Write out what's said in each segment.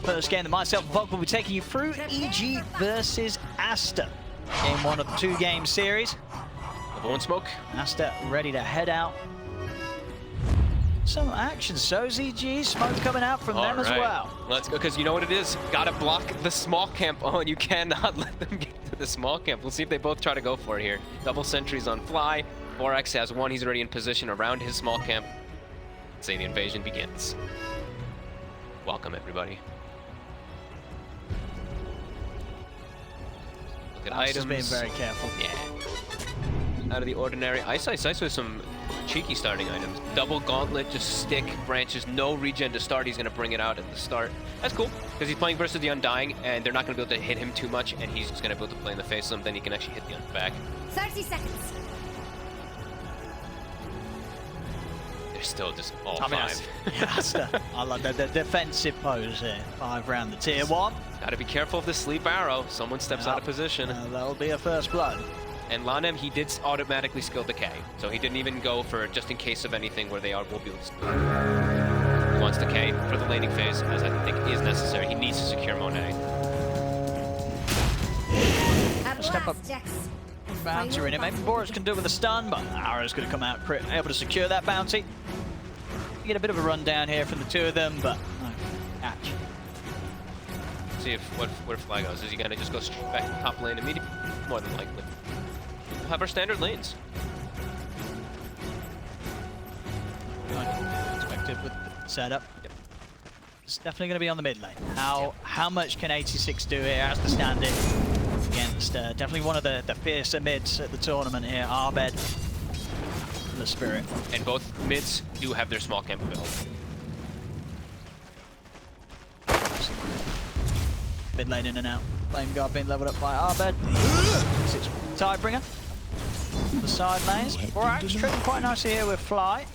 first game that myself and Vog will be taking you through, EG versus Aster. Game 1 of the 2-game series. Level 1 smoke. Aster ready to head out. Some action, so's EG, smoke coming out from them as well. Let's go, because you know what it is? Gotta block the small camp. Oh, and you cannot let them get to the small camp. We'll see if they both try to go for it here. Double sentries on fly. Borax has one, he's already in position around his small camp. Let's say the invasion begins. Welcome, everybody. Look at items. Just being very careful. Yeah. Out of the ordinary. Ice with some cheeky starting items. Double gauntlet, just stick, branches, no regen to start. He's going to bring it out at the start. That's cool, because he's playing versus the Undying, and they're not going to be able to hit him too much, and he's just going to be able to play in the face of them. Then he can actually hit the Undying back. 30 seconds. They're still just all five. I like the defensive pose here. 5 round the tier 1. Got to be careful of the sleep arrow. Someone steps out of position. That'll be a first blood. And Lanem, he did automatically skill decay, so he didn't even go for just in case of anything where they will be able to. He wants decay for the laning phase, as I think is necessary. He needs to secure Monet. Step up. Bounty in it. Maybe Boris can do it with a stun, but Arrow's going to come out able to secure that bounty. You get a bit of a rundown here from the two of them, but no catch. See if where Fly goes. Is he going to just go straight back to the top lane immediately? More than likely. We'll have our standard lanes. Expected with the setup. Yep. It's definitely going to be on the mid lane. How much can 86 do here as the stand-in against definitely one of the fiercer mids at the tournament here, Abed, the Spirit. And both mids do have their small camp build. Mid lane in and out. Flame Guard being leveled up by Abed. 6 Tidebringer. The side lanes. Borax trading quite nicely here with Fly.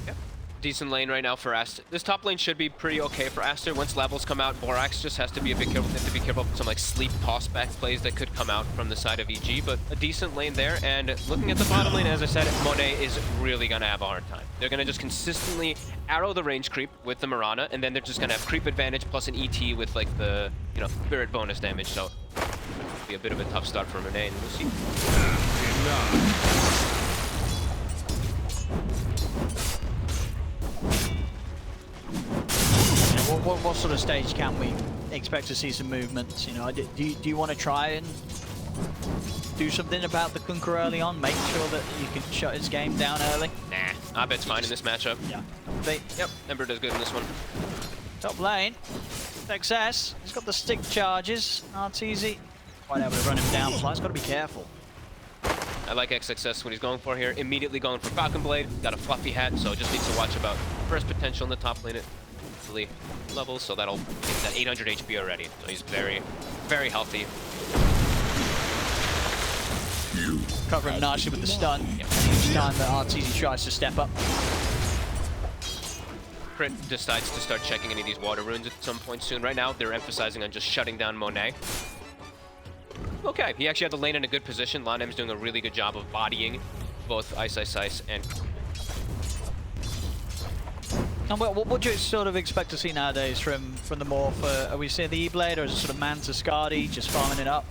Yep. Decent lane right now for Aster. This top lane should be pretty okay for Aster. Once levels come out, Borax just has to be a bit careful. They have to be careful of some like sleep toss back plays that could come out from the side of EG, but a decent lane there. And looking at the bottom lane, as I said, Monet is really gonna have a hard time. They're gonna just consistently arrow the range creep with the Mirana, and then they're just gonna have creep advantage plus an ET with like the, you know, spirit bonus damage. So it'll be a bit of a tough start for Monet, and we'll see. What sort of stage can we expect to see some movements? You know, do you want to try and do something about the Kunkka early on? Make sure that you can shut his game down early? Nah, Abed's fine in this matchup. Yeah. Yep, Ember does good in this one. Top lane, success. He's got the stick charges. Arteezy quite able to run him down. Fly's got to be careful. I like XXS what he's going for here. Immediately going for Falcon Blade. Got a fluffy hat, so just needs to watch about first potential in the top lane at levels, so that'll get that 800 HP already. So he's very, very healthy. Cover him nicely with the stun. Yep. Each time that Arteezy tries to step up. Crit decides to start checking any of these water runes at some point soon. Right now, they're emphasizing on just shutting down Monet. Okay, he actually had the lane in a good position. Lanem's doing a really good job of bodying both Ice and... And what would you sort of expect to see nowadays from the Morph? Are we seeing the E-Blade, or is it sort of Manta Skadi just farming it up?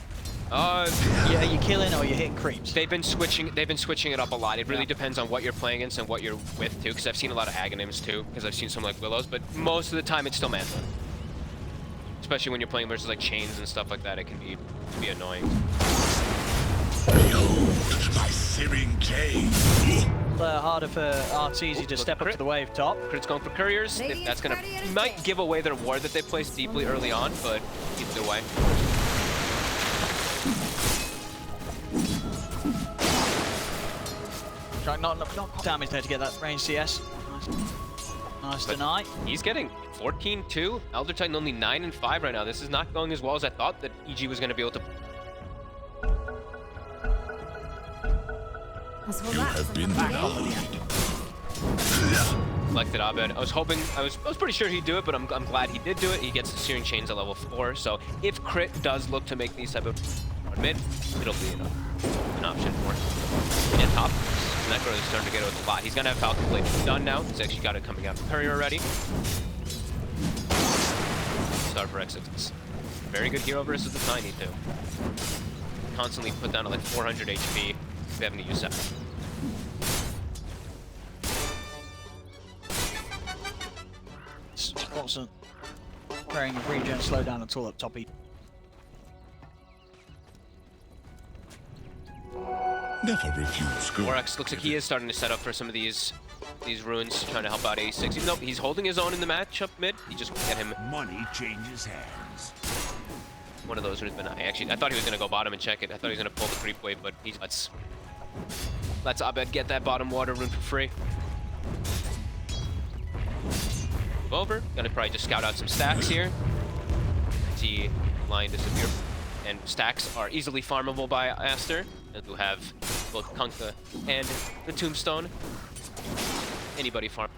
Yeah, are you killing or you hitting creeps? They've been switching it up a lot. It really depends on what you're playing against and what you're with too, because I've seen a lot of Aghanims too, because I've seen some like Willows, but most of the time it's still Manta. Especially when you're playing versus like chains and stuff like that, it can be annoying. Behold my searing gaze. Harder for Arteezy to step up to the wave top. Crit's going for couriers. That's gonna might give away their ward that they placed deeply early on, but either way. Trying not damage there to get that range CS. Nice deny. He's getting 14-2. Elder Titan only 9 and 5 right now. This is not going as well as I thought that EG was going to be able to. You have been denied. Selected Abed. I was pretty sure he'd do it, but I'm glad he did do it. He gets the Searing Chains at level 4. So if Crit does look to make these type of mid, it'll be an option for him. And top. Necro is starting to get with a lot. He's gonna have Falcon Blade done now. He's actually got it coming out of Courier already. start for XX. Very good hero versus the Tiny too. Constantly put down to like 400 HP if you having to use that. Wasn't carrying regen slowdown at all up top. Never refuse good. Borax looks like he is starting to set up for some of these runes, trying to help out 86. Even though he's holding his own in the match up mid, he just won't get him. Money changes hands. One of those would have been. I thought he was gonna go bottom and check it. I thought he was gonna pull the creep wave, but he let's Abed get that bottom water rune for free. Move over. Gonna probably just scout out some stacks here. See line disappear, and stacks are easily farmable by Aster, who have both Kunkka and the Tombstone. Anybody farm.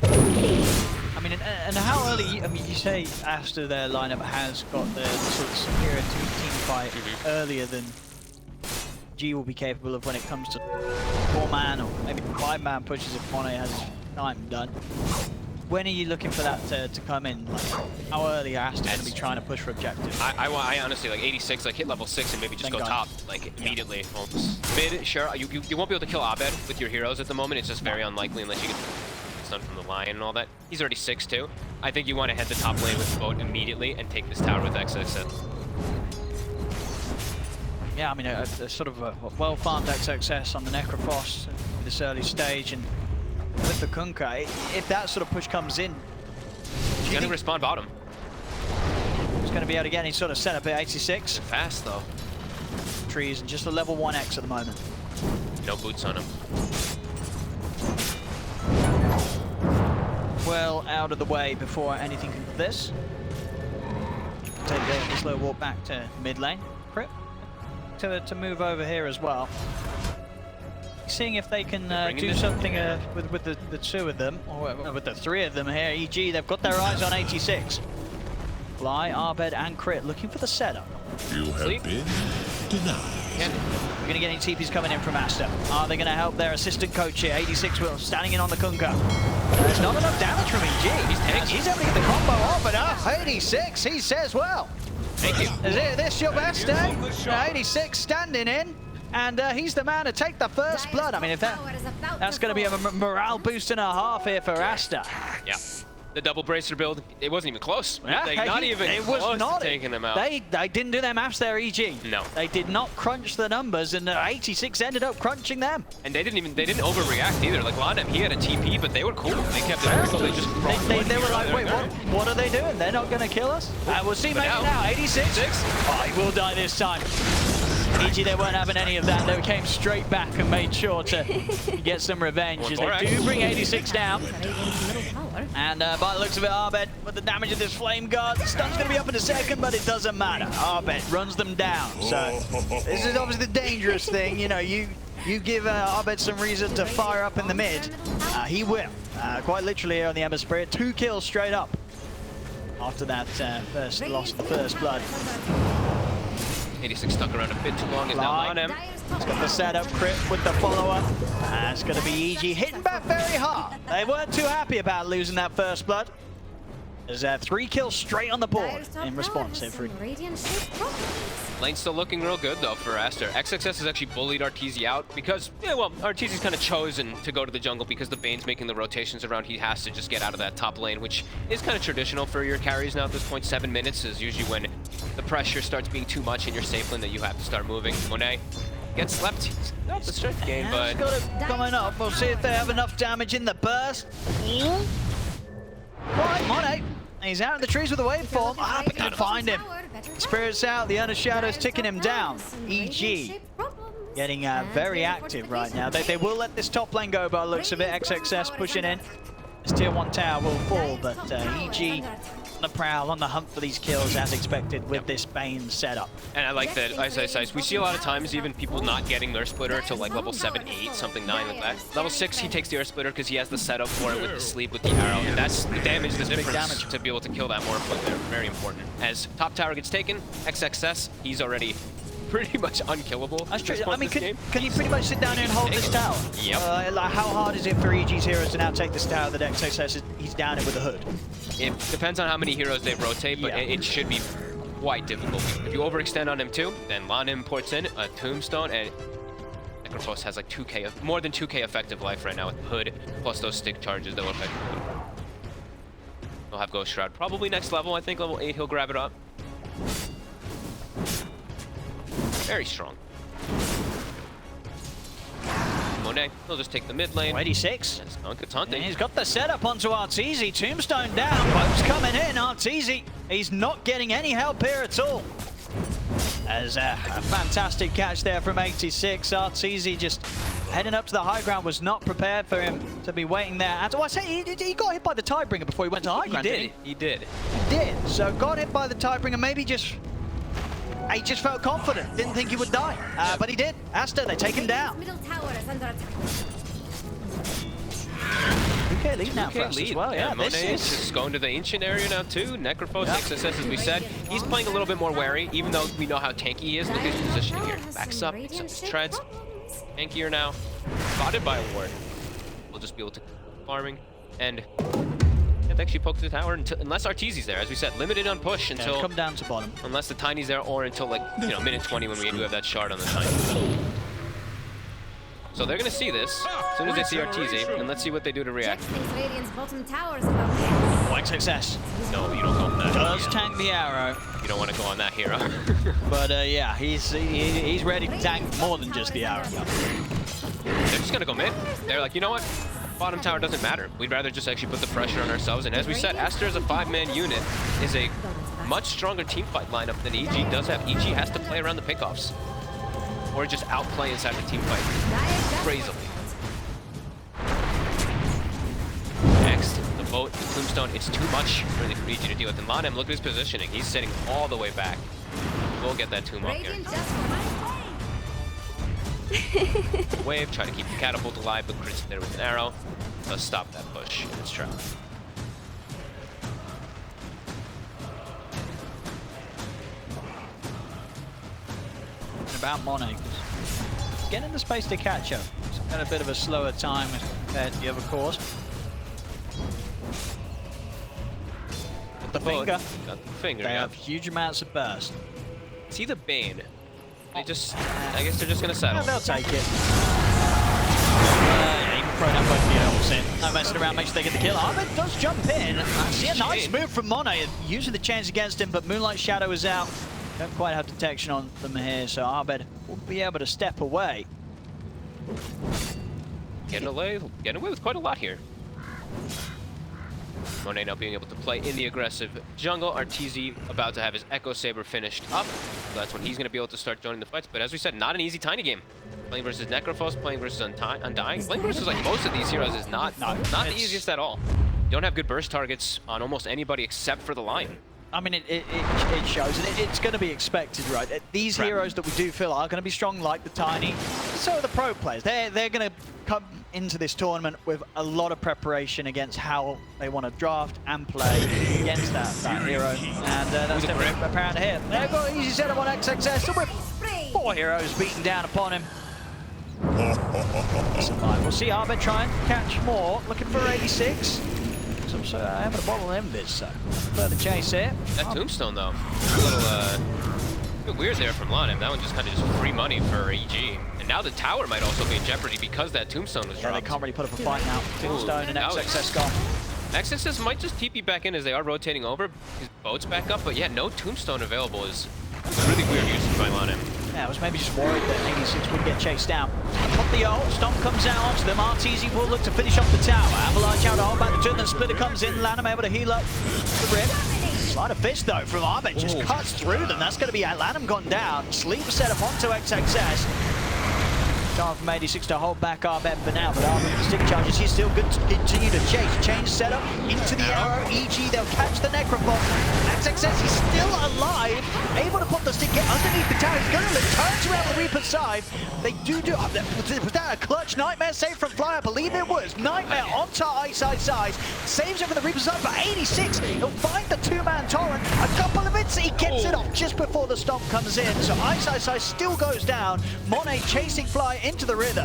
I mean, and how early? I mean, you say Aster, their lineup has got the sort of superior team fight earlier than G will be capable of when it comes to 4-man or maybe 5-man pushes if Monet has time done. When are you looking for that to come in? Like, how early are Aster going to be trying to push for objectives? I honestly, like 86, like hit level 6 and maybe just go top, like immediately. Almost. Mid, sure, you won't be able to kill Abed with your heroes at the moment. It's just very unlikely unless you get stun from the lion and all that. He's already 6-2. I think you want to head the top lane with the boat immediately and take this tower with XXS. Yeah, I mean, a sort of a well-farmed XXS on the Necrophos at this early stage, and with the Kunkka, if that sort of push comes in, He's going to respond bottom. He's going to be able to get any sort of setup at 86. Fast, though. Trees and just a level 1x at the moment. No boots on him. Well out of the way before anything can do this. Take a slow walk back to mid lane. Crit to move over here as well. Seeing if they can do something with the two of them, or with the three of them here. EG, they've got their eyes on 86. Fly, Abed, and Crit looking for the setup. You have Sleep. been denied. Yeah. We're going to get any TPs coming in from Aster. Are they going to help their assistant coach here? 86 will standing in on the Kunkka. There's not enough damage from EG. He's able to get the combo off, but 86, he says, well, Thank you. is this your best day? 86 standing in, and he's the man to take the first blood. I mean, if that's going to be a morale boost and a half here for Aster. Yeah. The double bracer build, it wasn't even close. Yeah, Like, not even it close was not to taking them out. They didn't do their maths there, EG. No. They did not crunch the numbers, and 86 ended up crunching them. And they didn't overreact either. Like London, he had a TP, but they were cool. They kept it vertical. They just They were like, wait, what are they doing? They're not going to kill us? We'll see maybe now. 86. Oh, he will die this time. EG, they weren't having any of that. They came straight back and made sure to get some revenge as they do bring 86 down. And by the looks of it, Abed, with the damage of this flame guard, the stun's going to be up in a second, but it doesn't matter. Abed runs them down. So this is obviously the dangerous thing. You know, you give Abed some reason to fire up in the mid. He will. Quite literally here on the Ember Spirit. 2 kills straight up after that first loss of the first blood. 86 stuck around a bit too long, is now on him. He's got the setup, Crit with the follower. It's going to be EG hitting back very hard. They weren't too happy about losing that first blood. There's 3 kills straight on the board in response. Lane's still looking real good though for Aster. XXS has actually bullied Arteezy out because, yeah, well, Arteezy's kind of chosen to go to the jungle because the Bane's making the rotations around. He has to just get out of that top lane, which is kind of traditional for your carries now at this point. 7 minutes is usually when the pressure starts being too much in your safe lane that you have to start moving. Monet gets slept. He's not the strength game, but... He's got it coming up. We'll see if they have enough damage in the burst. Right, Monet. He's out in the trees with the waveform. But can't find him. Spirits out, the Earnest Shadow's ticking him down. EG getting very active right now. They will let this top lane go by the looks of it. XXS pushing in. This tier 1 tower will fall, but EG on the prowl, on the hunt for these kills as expected with this Bane setup. And I like that, as I say, we see a lot of times even people not getting their splitter till like level 7, 8, something 9 like that. Level 6, he takes the air splitter because he has the setup for it with the sleep, with the arrow, and that's the damage, the difference to be able to kill that more quickly. Very important. As top tower gets taken, XXS, he's already pretty much unkillable. That's at true. this point I mean, in this game. can you pretty much sit down here and hold this tower? Yep. Like, how hard is it for EG's heroes to now take this tower? The deck says he's down it with a hood. It depends on how many heroes they rotate, but Yeah. it should be quite difficult. If you overextend on him too, then Lanem ports in a Tombstone, and Necrophos has like 2k, more than 2k effective life right now with Hood, plus those stick charges that will affect him. He'll have Ghost Shroud. Probably next level, I think level 8 he'll grab it up. Very strong. Monet, he'll just take the mid lane. 86. Yes, It's And hunting. he's got the setup onto Arteezy. Tombstone down. Boats coming in. Arteezy, he's not getting any help here at all. As a fantastic catch there from 86. Arteezy just heading up to the high ground, was not prepared for him to be waiting there. And I say he got hit by the Tidebringer before he went to high ground. He did. He did. So got hit by the Tidebringer. Maybe just he just felt confident. Didn't think he would die, but he did. Aster, they take him down. Middle tower is under attack. 2K lead now for us as well. Yeah, Monet this is is just going to the Ancient area now too. Necrophos, Yep. XSS, as we said. He's playing a little bit more wary, even though we know how tanky he is. Look at his positioning here. Backs up, picks up his treads. Tankier now. Spotted by a ward. We'll just be able to farming. And can't actually poke the tower unless Arteezy's there. As we said, limited on push until... come down to bottom. Unless the Tiny's there, or until like, you know, minute 20 when we do have that shard on the Tiny. So they're gonna see this as soon as they see Arteezy, and let's see what they do to react. Jax thinks Radiant's bottom tower is about Like success. No, you don't go on that. Does hero. tank the arrow. You don't want to go on that hero. But yeah, he's ready to tank more than just the arrow. They're just gonna go mid. They're like, you know what? Bottom tower doesn't matter. We'd rather just actually put the pressure on ourselves. And as we said, Aster as a 5-man unit is a much stronger team fight lineup than EG does have. EG has to play around the pickoffs. Or just outplay inside the team fight crazily. Next, the boat, the Tombstone, it's too much really for EG to deal with. And Lanem, look at his positioning. He's sitting all the way back. We'll get that tomb up here. Radiant just for my Wave, try to keep the catapult alive, but crits there with an arrow. Let's stop that push in its trap. About Monet, because getting the space to catch up. He's had a bit of a slower time as compared to the other cores. With the finger, Got the finger, they yeah. have huge amounts of burst. See the Bane. They just, I guess they're just gonna settle. Yeah, they'll take it. Even throwing up both the elves in. No messing around, make sure they get the kill. Abed does jump in. See a nice move from Monet, using the chance against him, but Moonlight Shadow is out. Don't quite have detection on them here, so Abed will be able to step away. Getting away with quite a lot here. Monet now being able to play in the aggressive jungle. Arteezy about to have his Echo Saber finished up. So that's when he's going to be able to start joining the fights. But as we said, not an easy Tiny game. Playing versus Necrophos, playing versus Undying. Playing versus like most of these heroes is not the easiest at all. You don't have good burst targets on almost anybody except for the Lion. I mean, it shows, and it's going to be expected, right? These heroes that we do feel are going to be strong, like the Tiny. So are the pro players. They're going to come into this tournament with a lot of preparation against how they want to draft and play against that hero. And that's definitely apparent here. They've got an easy setup on XXS, so with 4 heroes beating down upon him. We'll see Abed try and catch more, looking for 86. Some sort of having a bottle of Embers, so further chase here. That Tombstone though, a little bit weird there from Lanem. That one just kind of just free money for EG. And now the tower might also be in jeopardy because that Tombstone was Yeah, dropped. they can't really put up a fight now. Tombstone and XXS gone. XXS might just TP back in as they are rotating over. His boat's back up, but yeah, no Tombstone available is really weird usage by Lanem. Yeah, I was maybe just worried that 86 would get chased down. Put the ult, Stomp comes out onto them. Arteezy will look to finish off the tower. Avalanche out to hold back the turn, then Splitter comes in. Lanem able to heal up the rip. Sleight of fist though from Abed, just cuts through them. That's going to be Lanem gone down. Sleep set up onto XXS. Time from 86 to hold back Abed for now, but Abed with stick charges, he's still good to continue to chase. Change setup into the arrow. EG, they'll catch the Necrophos. XXS is still alive, able to put the stick underneath the tower. He's going to live, turns around the Reaper's side. They do. Was that a clutch Nightmare save from Fly? I believe it was. Nightmare onto Ice Ice. Saves it from the Reaper's side for 86. He'll find the two-man torrent. A couple of hits, he gets it off just before the stomp comes in. So Ice still goes down. Monet chasing Fly into the River.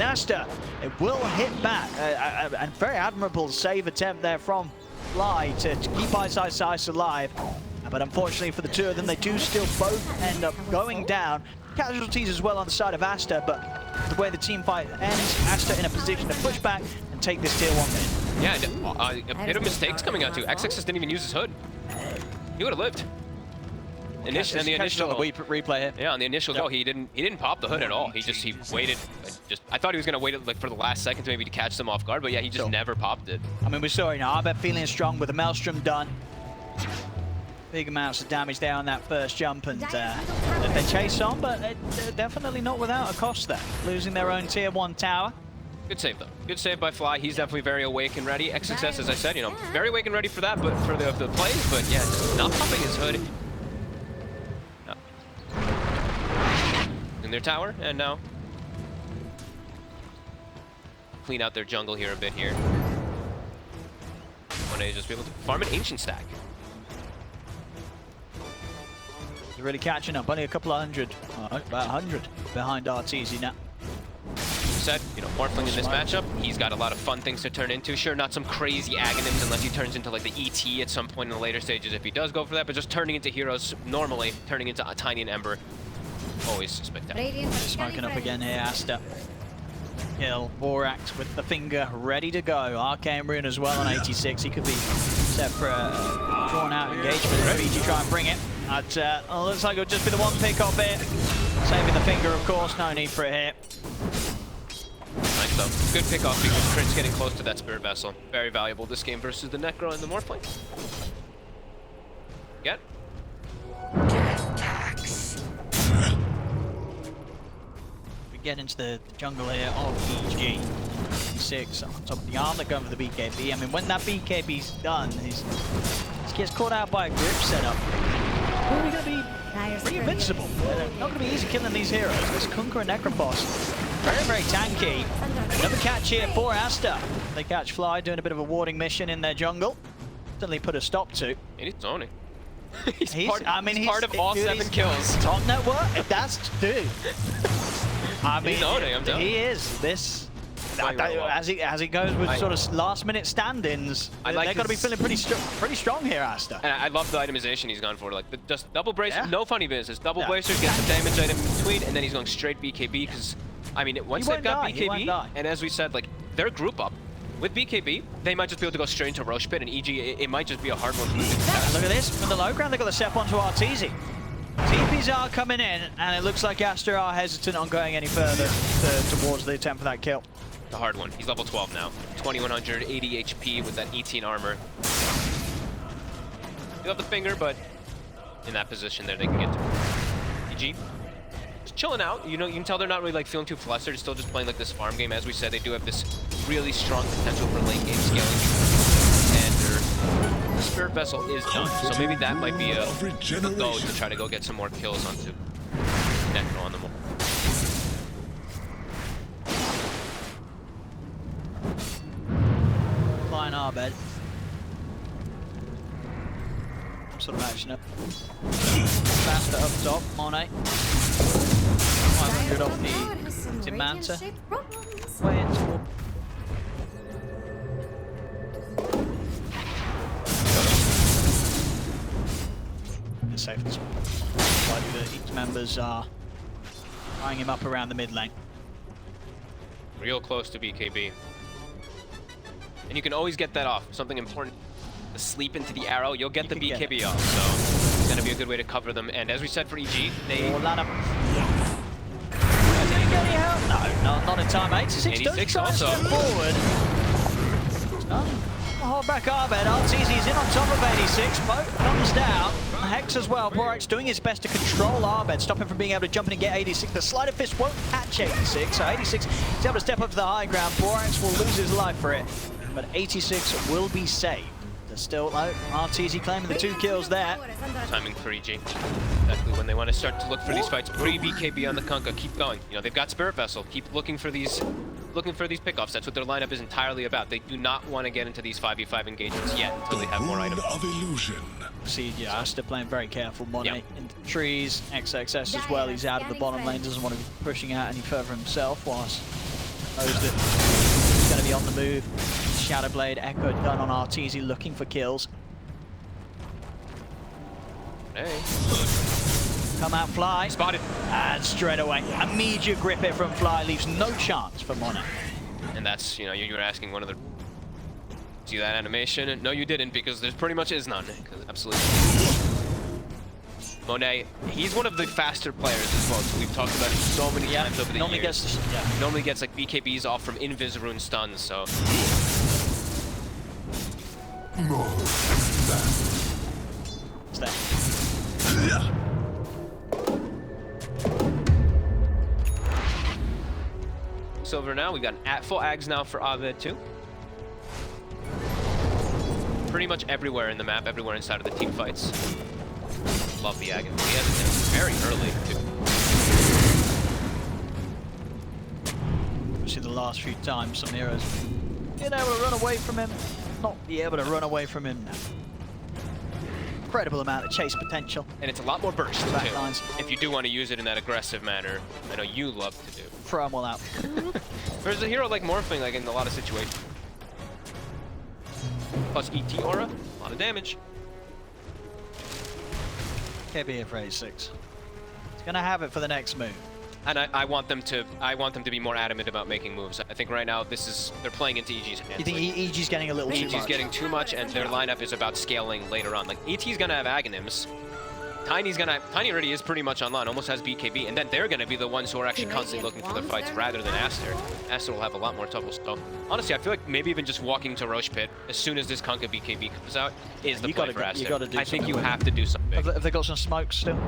Aster, it will hit back. A very admirable save attempt there from Fly to keep Ice alive. But unfortunately for the two of them, they do still both end up going down. Casualties as well on the side of Aster, but the way the team fight ends, Aster in a position to push back and take this tier 1 win. Yeah, a bit of mistakes coming out too. XXS didn't even use his hood. He would have lived. And the initial replay here. Yeah, on the initial go, he didn't pop the hood at all. He waited. I thought he was gonna wait like for the last second to maybe to catch them off guard, but yeah, he just never popped it. I mean, we saw Abed feeling strong with the Maelstrom done. Big amounts of damage there on that first jump, and they chase on, but definitely not without a cost there. Losing their own tier 1 tower. Good save though. Good save by Fly. He's definitely very awake and ready. XXS, as I said, very awake and ready for that, but for the plays, but yeah, just not popping his hood. No. In their tower, and now clean out their jungle here a bit here. Want to just be able to farm an ancient stack. He's really catching up. Only a couple of hundred, about 100 behind Arteezy now. Said, Morphling in this matchup, he's got a lot of fun things to turn into. Sure, not some crazy Aghanims unless he turns into like the ET at some point in the later stages if he does go for that, but just turning into heroes normally, turning into a Tiny and Ember, always spectacular. Smoking up again here, Aster. Kill, Borax with the finger ready to go. Arcane Rune as well on 86. He could be set for a drawn-out engagement if EG try and bring it. But looks like it'll just be the one pick off it. Saving the finger, of course, no need for it here. Nice though. Good pick off because Crit's getting close to that Spirit Vessel. Very valuable this game versus the Necro and the Morphling. Get. We get into the jungle here of EG. 6 on top of the arm, they're going for the BKB. I mean, when that BKB's done, he gets caught out by a grip setup. Who are we going to be pretty invincible? Not going to be easy killing these heroes. This Kunkka and Necrophos, very, very tanky. Another catch here for Aster. They catch Fly, doing a bit of a warding mission in their jungle. Suddenly put a stop to. And he's zoning. he's part of all 7 kills. Top network, that's dude. I mean, he's zoning, I'm telling you. He is. This. As he goes with sort of last-minute stand-ins, they're going to be feeling pretty strong here, Aster. And I love the itemization he's gone for. Like, just double bracer, no funny business. Double bracers, get some damage item in between, and then he's going straight BKB because, I mean, once they've got BKB, and as we said, like, their group up, with BKB, they might just be able to go straight into Roche Pit, and EG, it might just be a hard one for them to contest. Look at this, from the low ground, they've got the step onto Arteezy. TPs are coming in, and it looks like Aster are hesitant on going any further towards the attempt for that kill. The hard one. He's level 12 now. 2100, 80 HP with that 18 armor. You have the finger, but in that position there, they can get to EG. Just chilling out. You can tell they're not really like feeling too flustered. Still just playing like this farm game. As we said, they do have this really strong potential for late game scaling. And their Spirit Vessel is done. So maybe that might be a go to try to go get some more kills onto Necro on the wall. Flying Abed. Sort of action up. Faster up top, Monet. 500 off the Manta. Way into the safest. Each members are tying him up around the mid lane. Real close to BKB. And you can always get that off. Something important. The sleep into the arrow, you'll get the BKB off. So it's going to be a good way to cover them. And as we said for EG, they... Did he get any help? No, not in time. 86 does try to step forward. hold back Abed. RTZ's in on top of 86. Boat comes down. Hex as well. Borax doing his best to control Abed, stop him from being able to jump in and get 86. The sleight of fist won't catch 86, so 86 is able to step up to the high ground. Borax will lose his life for it, but 86 will be saved. They're still low. RTZ claiming the 2 kills there. Timing for EG. Exactly when they want to start to look for these fights. Pre-BKB on the Kunkka. Keep going. You know, they've got Spirit Vessel. Keep looking for these pickoffs. That's what their lineup is entirely about. They do not want to get into these 5v5 engagements yet until they have more items. Of illusion. See, yeah, Aster playing very careful. Monet Yep. in the trees. XXS as well. He's out of the bottom lane. Doesn't want to be pushing out any further himself. Whilst knows that he's going to be on the move. Shadowblade Echo done on RTZ, looking for kills. Hey. Come out, Fly. Spotted. And straight away, immediate grip it from Fly, leaves no chance for Monet. And that's, you know, you were asking one of the... See that animation? No, you didn't, because there pretty much is none. Absolutely. Monet, he's one of the faster players as well, so we've talked about it so many times over the normally years. Normally gets like BKBs off from Invis Rune stuns, so... It's there. Silver now, we got full Ags now for Abed too. Pretty much everywhere in the map, everywhere inside of the team fights. Love the Ag. He has it very early too. Especially the last few times, some heroes being able to run away from him, not be able to run away from him now. Incredible amount of chase potential. And it's a lot more burst too, Backlines. if you do want to use it in that aggressive manner. I know you love to do. Throw them all out. There's a hero like Morphling like in a lot of situations. Plus ET aura, a lot of damage. KB here for 86. He's gonna have it for the next move. And I want them to be more adamant about making moves. I think right now they're playing into EG's hands. You think EG's getting a little too much? EG's getting too much, and their lineup is about scaling later on. Like ET's gonna have Aghanims. Tiny already is pretty much online, almost has BKB, and then they're gonna be the ones who are actually constantly looking for their fights rather than Aster. Aster will have a lot more trouble. So honestly, I feel like maybe even just walking to Roche Pit as soon as this Kunkka BKB comes out is the play for Aster. I think you have to do something. Have they got some smoke still?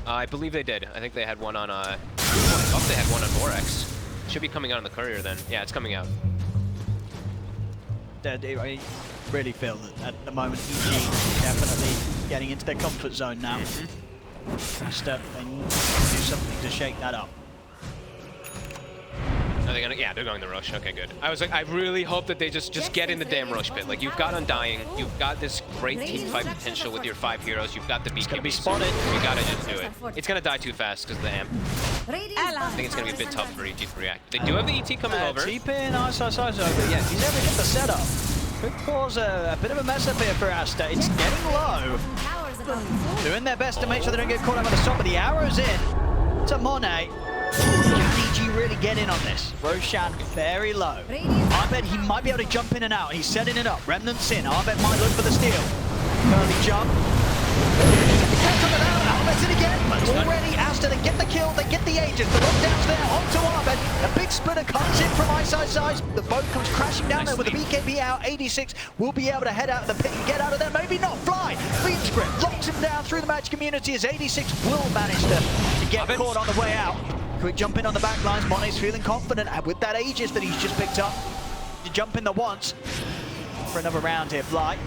I believe they did. I think they had one on, I thought they had one on Borax. Should be coming out on the courier then. Yeah, it's coming out. I really feel that at the moment EG is definitely getting into their comfort zone now. Aster, they need to do something to shake that up. Are they gonna? Yeah, they're going to Roche. Okay, good. I was like, I really hope that they just get in the damn Roche Pit. Like, you've got Undying, you've got this great team fight potential with your 5 heroes, you've got the BKB. It's gonna be spotted. You gotta just do it. It's gonna die too fast because of the amp. I think it's gonna be a bit tough for EG to react. They do have the ET coming over. T-pin, ice over. Yeah, he's able to get the setup. Could cause a bit of a mess up here for Aster. It's getting low. Doing their best to make sure they don't get caught up on the stop, but the arrow's in to Monet. Can EG really get in on this? Roshan very low. Abed, he might be able to jump in and out. He's setting it up. Remnant's in. Abed might look for the steal. Early jump. Abed's in again, but already Aster, they get the kill, they get the Aegis. The lockdown's there, onto Abed. A big splitter comes in from Ice. The boat comes crashing down there with the BKB out. 86 will be able to head out of the pit and get out of there. Maybe not. Fly. Beach grip locks him down through the match community as 86 will manage to get caught on the way out. Quick jump in on the back lines. Monet's feeling confident with that Aegis that he's just picked up. To jump in the once for another round here. Fly.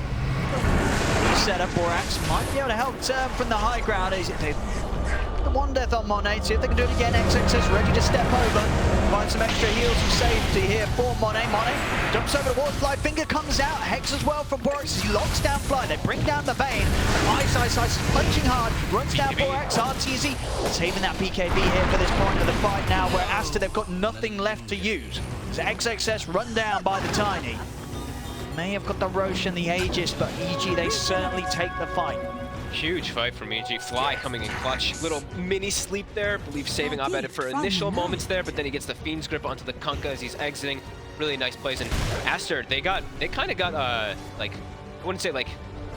Set up. Borax might be able to help turn from the high ground. The one death on Monet. See if they can do it again. XXS ready to step over. Find some extra heals and safety here for Monet. Monet jumps over the wall. Fly finger comes out. Hex as well from Borax. He locks down Fly. They bring down the Vayne. Ice punching hard. Runs down Borax. RTZ saving that BKB here for this point of the fight now, where Aster, they've got nothing left to use. So XXS run down by the Tiny. May have got the Roche and the Aegis, but EG, they certainly take the fight. Huge fight from EG. Fly coming in clutch. Little mini sleep there. I believe saving Abed for initial moments there, but then he gets the Fiend's Grip onto the Kunkka as he's exiting. Really nice plays. And Aster, they kind of got, like, I wouldn't say like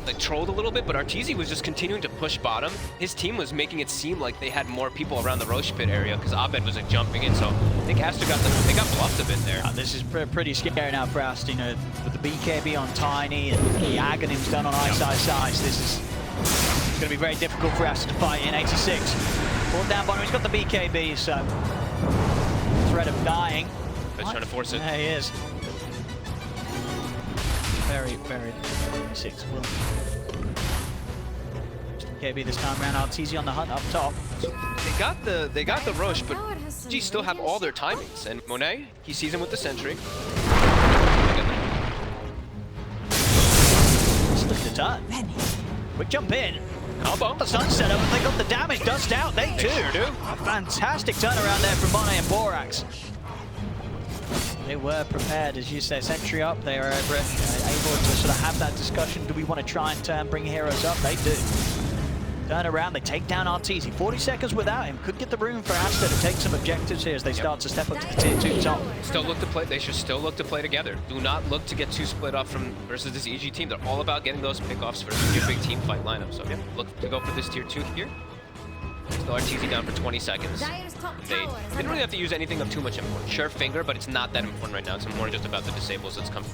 like trolled a little bit, but Arteezy was just continuing to push bottom. His team was making it seem like they had more people around the Roche pit area because Abed wasn't jumping in. So I think Aster they got bluffed a bit there. This is pretty scary now for Aster, you know, with the BKB on Tiny and the Aghanim's done on Ice. This is going to be very difficult for Aster to fight in 86. Pulled down bottom, he's got the BKB, so threat of dying. He's trying to force it. There he is. Very 86 will. KB this time around. Arteezy on the hunt up top. They got the Roche, but G still have all their timings. And Monet, he sees him with the sentry. Look at the turn. Quick jump in. Elbow. The sunset up, and they got the damage. Dust out. They do. Sure do. A fantastic turnaround there from Monet and Borax. They were prepared, as you say, sentry up. They are able to sort of have that discussion. Do we want to try and bring heroes up? They do. Turn around, they take down Arteezy. 40 seconds without him. Could get the room for Aster to take some objectives here as they start to step up to the tier 2 top. Still look to play. They should still look to play together. Do not look to get too split up from versus this EG team. They're all about getting those pickoffs versus your big team fight lineup. So look to go for this tier 2 here. Still Arteezy down for 20 seconds. They didn't really have to use anything of too much importance. Sure, finger, but it's not that important right now. It's more just about the disables that's coming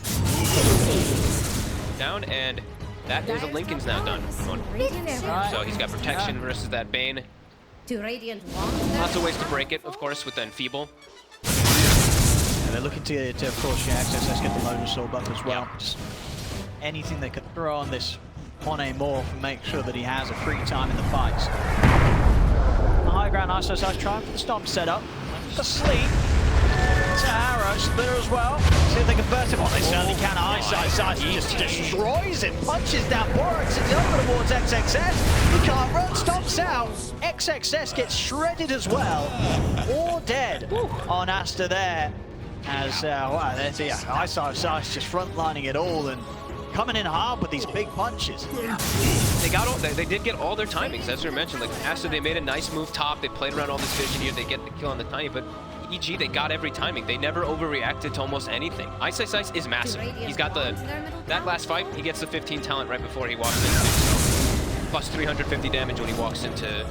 down, and that is a Lincoln's now done. So he's got protection versus that Bane. Lots of ways to break it, of course, with the Enfeeble. And they're looking to of course, access. Let's get the Lotus Soul buff as well. Just anything they could throw on this Monet Morph and make sure that he has a free time in the fights. High ground, nice trying for the stomp setup. The sleep. It's an arrow splitter as well. See if they can burst him. Oh, they certainly can. Ice just destroys him. Punches down Borax. It's over towards XXS. He can't run. Stomps out. XXS gets shredded as well. Or dead on Aster there. As wow, there's Ice just frontlining it all and coming in hard with these big punches. They did get all their timings, as we mentioned. Like Aster, they made a nice move top. They played around all this vision here. They get the kill on the Tiny, but EG, they got every timing. They never overreacted to almost anything. Ice is massive. He's got that last fight. He gets the 15 talent right before he walks in. So plus 350 damage when he walks into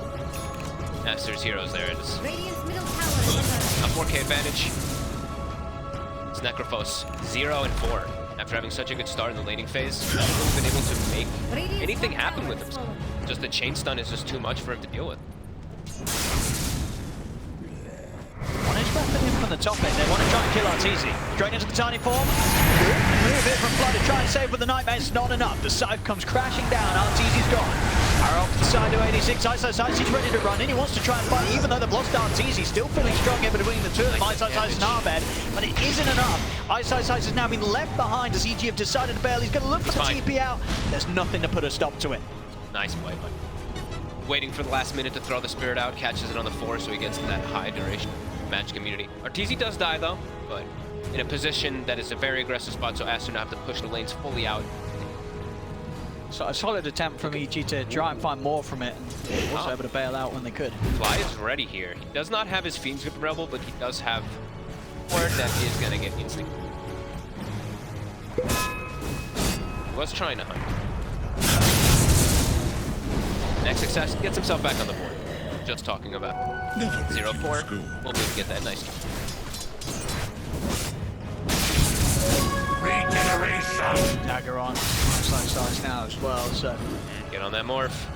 Aster's heroes there. It's a 4K advantage. It's Necrophos 0 and 4. After having such a good start in the laning phase, he's been able to make anything happen with himself. Just the chain stun is just too much for him to deal with. One edge weapon in from the top end. They want to try and kill Arteezy. Straight into the tiny form. Move it from Flood to try and save with the Nightmare. It's not enough. The scythe comes crashing down. Arteezy's gone. Arrow off to the side to 86. Ice, he's ready to run in. He wants to try and fight, even though they've lost Arteezy. Still feeling strong in between the two of them. Ice and Abed, but it isn't enough. Ice has now been left behind as EG have decided to bail. He's going to look for the TP out. There's nothing to put a stop to it. Nice play, but waiting for the last minute to throw the Spirit out, catches it on the 4, so he gets to that high duration match community. Arteezy does die though, but in a position that is a very aggressive spot, so Aster now have to push the lanes fully out. So a solid attempt from EG to try and find more from it, and also able to bail out when they could. Fly is ready here. He does not have his Fiend's Grip Rebel, but he does have word that is going to get instinct. Was trying to hunt. Next success, gets himself back on the board. Just talking about 0-4. We'll be able to get that nice kill. Regeneration. Dagger on. Size now as well, so Get on that morph.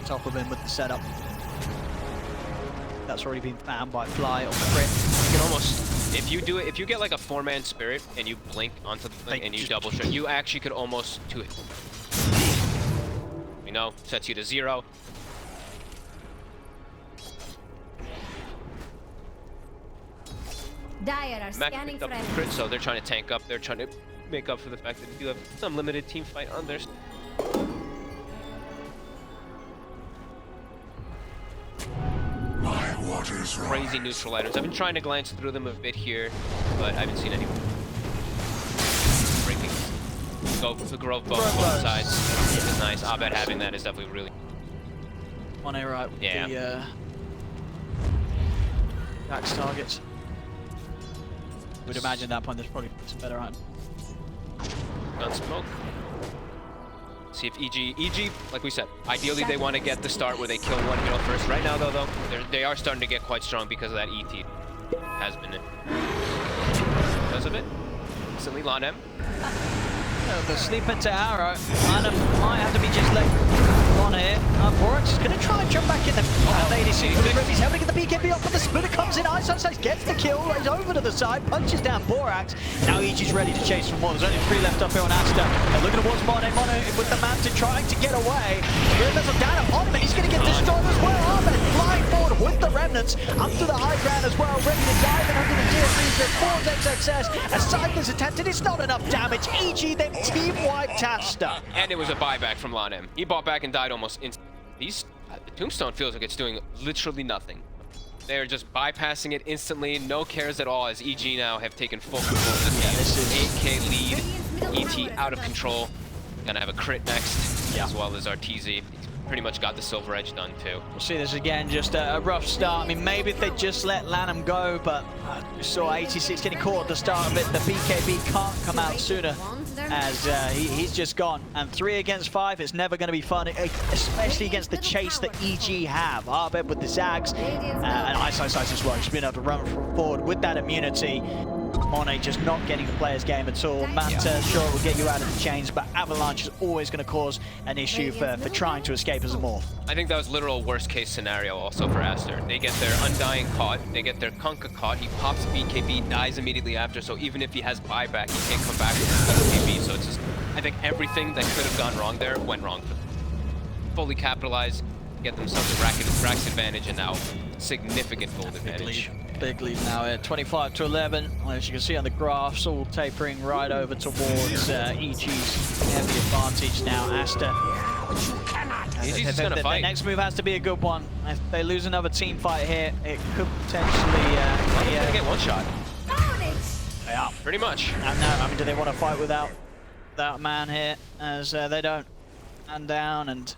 top of him with the setup. That's already been found by Fly on the crit. You can almost, if you get like a 4-man Spirit and you blink onto the thing and you double shot, you actually could almost 2-hit. You know, sets you to 0. Dire are Mac scanning picked up for the crit, so they're trying to tank up. They're trying to make up for the fact that they do have some limited team fight on their. My waters Crazy neutral items. I've been trying to glance through them a bit here, but I haven't seen any. Breaking. Go for the Grove Bow on both sides. Is nice. Abed having that is definitely really. 1A right with the Axe targets. Would imagine at that point there's probably some better item. Gun smoke. See if EG, like we said, ideally they want to get the start where they kill one hero first. Right now, though, they are starting to get quite strong because of that ET. Has been it. Because of it. Instantly, Lanem. The sleep into arrow. Lanem might have to be just let on here. Borax is going to try and jump back in the lady suit. He's having to get the BKB off, but the splitter comes in. Ice gets the kill. He's over to the side, punches down Borax. Now EG's ready to chase for more. There's only 3 left up here on Aster. They're looking towards Mono. Mono with the Manta trying to get away. Remnants are down upon him, and he's going to get destroyed as well. Abed flying forward with the Remnants up to the high ground as well, ready to dive in under the tier 3 for 4's XXS. A sideless attempted, it's not enough damage. EG then team wiped Aster. And it was a buyback from Lanem. He bought back and died almost instantly. The Tombstone feels like it's doing literally nothing. They're just bypassing it instantly, no cares at all, as EG now have taken full control of this game. This is 8k lead, ET out of control. Gonna have a crit next, as well as Arteezy. Pretty much got the Silver Edge done too. We'll see this again, just a rough start. I mean, maybe if they just let Lanem go, but we saw 86 getting caught at the start of it. The BKB can't come out sooner, as he's just gone. And 3 against 5, it's never going to be fun, especially against the chase that EG have. Abed with the Zags, and Ice as well. He's been able to run forward with that immunity. Monet just not getting the player's game at all. Manta, sure, will get you out of the chains, but Avalanche is always going to cause an issue for trying to escape as a morph. I think that was literal worst case scenario also for Aster. They get their Undying caught, they get their Kunkka caught, he pops BKB, dies immediately after, so even if he has buyback, he can't come back with BKB, so it's just, I think everything that could have gone wrong there went wrong for them. Fully capitalized, get themselves a Rax advantage, and now significant gold advantage. Big lead now at 25-11. As you can see on the graphs, all tapering right over towards EG's heavy advantage now. Aster. EG's just gonna fight. The next move has to be a good one. If they lose another team fight here, it could potentially gonna get one shot. Yeah, pretty much. And now, I mean, do they want to fight without a man here? As they don't. And down and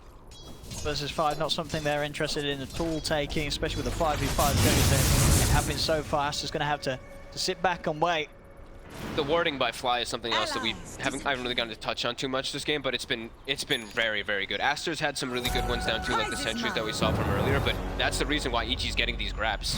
versus 5, not something they're interested in at all taking, especially with the 5v5 goes that have been so fast. Just going to have to sit back and wait. The warding by Fly is something else that I haven't really gotten to touch on too much this game, but it's been very, very good. Aster's had some really good ones down too, like the sentries that we saw from earlier, but that's the reason why EG's getting these grabs.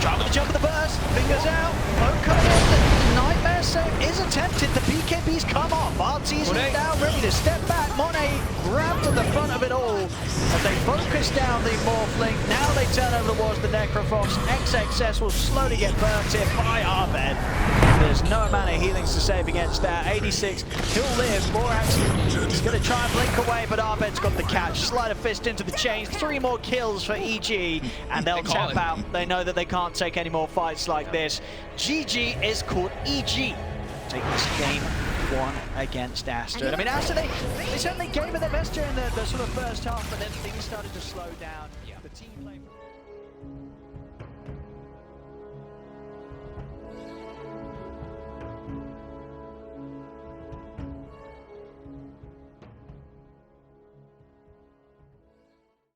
Drop with the jump of the burst, fingers out, Poke coming in, Nightmare save is attempted, the BKB's come off, Arteezy now ready to step back, Monet grabbed to the front of it all, as they focus down the Morphling, now they turn over towards the Necrofox, XXS will slowly get burnt here by Abed. There's no amount of healings to save against that. 86, he'll live. Borax is going to try and blink away, but Abed's got the catch. Slide a fist into the chains. 3 more kills for EG, and they'll tap out. They know that they can't take any more fights like this. GG is called EG. Take this game 1 against Aster. I mean, Aster, they certainly gave it their best during the sort of first half, but then things started to slow down. The team play.